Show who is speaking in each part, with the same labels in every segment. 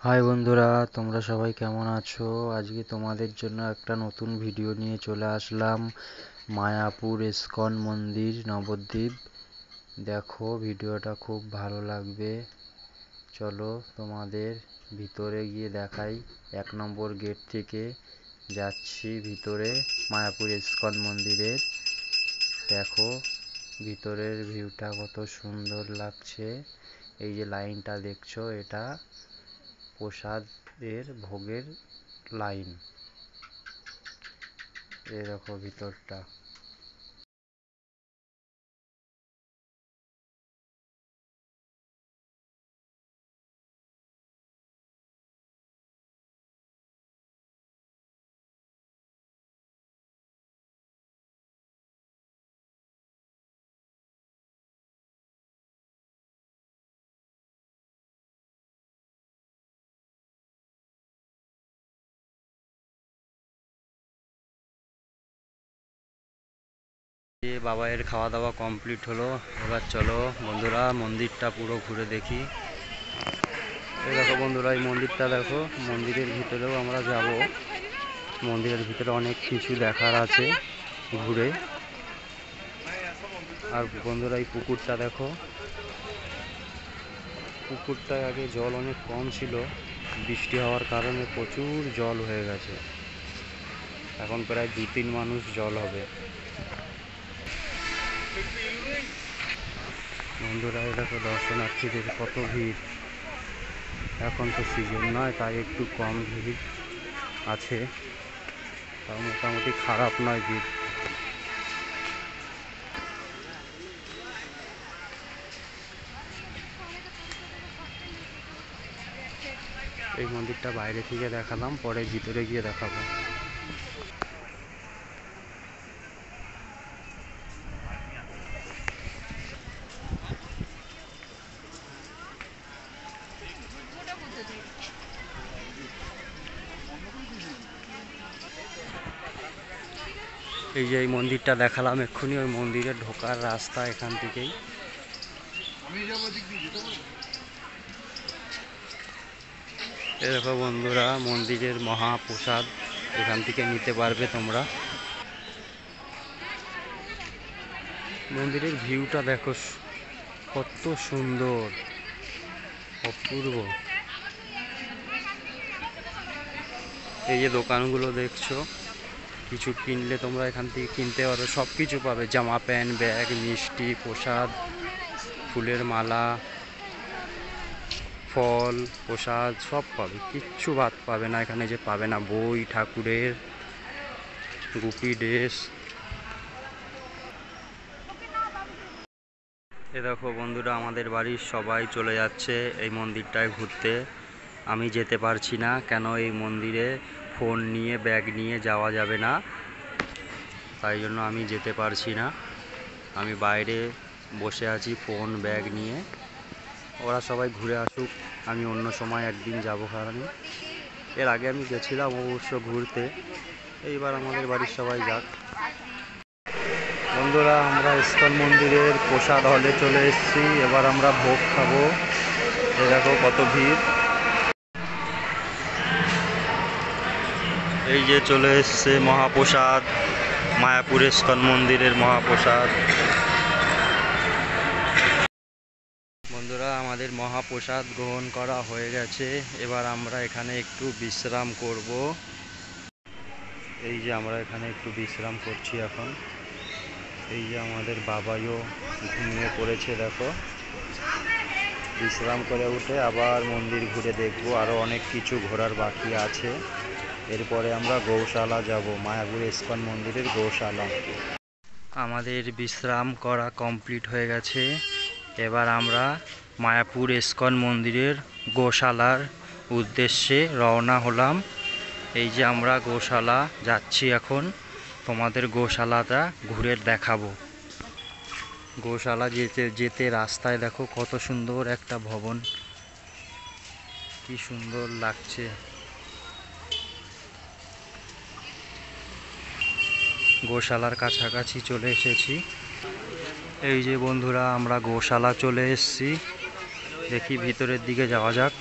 Speaker 1: High বন্ধুরা, তোমরা সবাই কেমন আছো? আজকে তোমাদের জন্য একটা নতুন ভিডিও নিয়ে চলে আসলাম। মায়াপুর ইস্কন মন্দির নবদ্বীপ। দেখো, ভিডিওটা খুব ভালো লাগবে। চলো তোমাদের ভিতরে গিয়ে দেখাই। 1 নম্বর গেট থেকে যাচ্ছি ভিতরে মায়াপুর ইস্কন মন্দিরের। দেখো ভিতরের ভিউটা কত সুন্দর লাগছে। এই যে লাইনটা দেখছো, এটা প্রসাদের ভোগের লাইন। এই দেখো ভিতরটা। বাবাইয়ের খাওয়া দাওয়া কমপ্লিট হলো। এবার চলো বন্ধুরা মন্দিরটা পুরো ঘুরে দেখি। এই দেখো বন্ধুরা, এই মন্দিরটা দেখো। মন্দিরের ভিতরেও আমরা যাব। মন্দিরের ভিতরে অনেক কিছু দেখার আছে ঘুরে। আর বন্ধুরা, এই পুকুরটা দেখো। পুকুরটায় আগে জল অনেক কম ছিল, বৃষ্টি হওয়ার কারণে প্রচুর জল হয়ে গেছে। এখন প্রায় 2-3 মানুষ জল হবে। বন্ধুরা, এই দেখো দর্শনার্থীদের কত ভিড়। এখন তো সিজন নয়, তাই একটু কম ভিড় আছে, তাও মোটামুটি খারাপ নয় ভিড়। এই মন্দিরটা বাইরে থেকে দেখালাম, পরে ভিতরে গিয়ে দেখাবো। এই যে এই মন্দিরটা দেখালাম এক্ষুনি, ওই মন্দিরে ঢোকার রাস্তা এখান থেকেই। এই দেখো বন্ধুরা, মন্দিরের মহাপ্রসাদ এখান থেকে নিতে পারবে তোমরা। মন্দিরের ভিউটা দেখো কত সুন্দর, অপূর্ব। এই যে দোকানগুলো দেখছো, কিছু কিনলে তোমরা এখান থেকে কিনতে পারো, সব কিছু পাবে। জামা প্যান্ট, ব্যাগ, মিষ্টি, প্রসাদ, ফুলের মালা, ফল, প্রসাদ সব পাবে, কিচ্ছু বাদ পাবে না এখানে। যে পাবে না বই, ঠাকুরের গুপি ড্রেস। এ দেখো বন্ধুরা, আমাদের বাড়ির সবাই চলে যাচ্ছে এই মন্দিরটায় ঘুরতে। আমি যেতে পারছি না, কেন এই মন্দিরে ফোন নিয়ে ব্যাগ নিয়ে যাওয়া যাবে না, তাই জন্য আমি যেতে পারছি না। আমি বাইরে বসে আছি ফোন ব্যাগ নিয়ে। ওরা সবাই ঘুরে আসুক, আমি অন্য সময় একদিন যাবো। কারণ এর আগে আমি গেছিলাম অবশ্য ঘুরতে, এইবার আমাদের বাড়ির সবাই যাক। বন্ধুরা, আমরা ইস্কন মন্দিরের প্রসাদ হলে চলে এসেছি। এবার আমরা ভোগ খাবো। এই দেখো কত ভিড়। এই যে চলে এসছে মহাপ্রসাদ, মায়াপুর ইস্কন মন্দিরের মহাপ্রসাদ। বন্ধুরা, আমাদের মহাপ্রসাদ গ্রহণ করা হয়ে গেছে। এবার আমরা এখানে একটু বিশ্রাম করব। এই যে আমরা এখানে একটু বিশ্রাম করছি এখন। এই যে আমাদের বাবাইও ঘুমিয়ে পড়েছে দেখো। বিশ্রাম করে উঠে আবার মন্দির ঘুরে দেখব। আরও অনেক কিছু ঘোরার বাকি আছে। এরপরে আমরা গৌশালা যাব, মায়াপুর ইস্কন মন্দিরের গৌশালা। আমাদের বিশ্রাম করা কমপ্লিট হয়ে গেছে। এবার আমরা মায়াপুর ইস্কন মন্দিরের গোশালার উদ্দেশ্যে রওনা হলাম। এই যে আমরা গোশালা যাচ্ছি এখন। তোমাদের গোশালাটা ঘুরে দেখাবো। গোশালা যেতে যেতে রাস্তায় দেখো কত সুন্দর একটা ভবন, কি সুন্দর লাগছে। গোশালার কাছাকাছি চলে এসেছি। এই যে বন্ধুরা, আমরা গোশালা চলে এসেছি। দেখি ভিতরের দিকে যাওয়া যাক।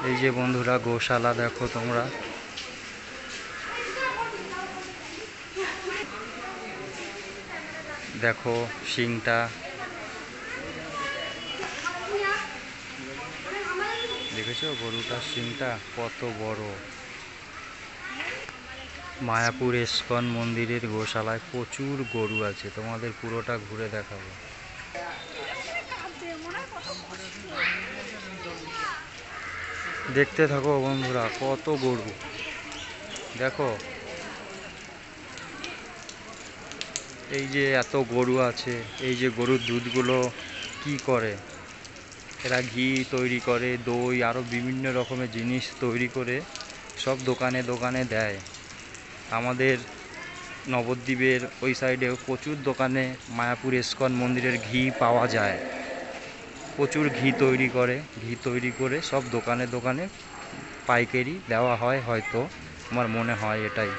Speaker 1: এই যে বন্ধুরা গোশালা দেখো তোমরা, দেখো শিংটা, দেখেছো গরুটার শিংটা কত বড়। মায়াপুর ইস্কন মন্দিরের গোশালায় প্রচুর গরু আছে, তোমাদের পুরোটা ঘুরে দেখাবো। দেখতে থাকো বন্ধুরা, কত গরু দেখো। এই যে এত গরু আছে, এই যে গরুর দুধগুলো কি করে, এরা ঘি তৈরি করে, দই, আরও বিভিন্ন রকমের জিনিস তৈরি করে সব দোকানে দোকানে দেয়। আমাদের নবদ্বীপের ওই সাইডেও প্রচুর দোকানে মায়াপুর ইস্কন মন্দিরের ঘি পাওয়া যায়। প্রচুর ঘি তৈরি করে, ঘি তৈরি করে সব দোকানে দোকানে পাইকারি দেওয়া হয়, হয়তো আমার মনে হয় এটাই।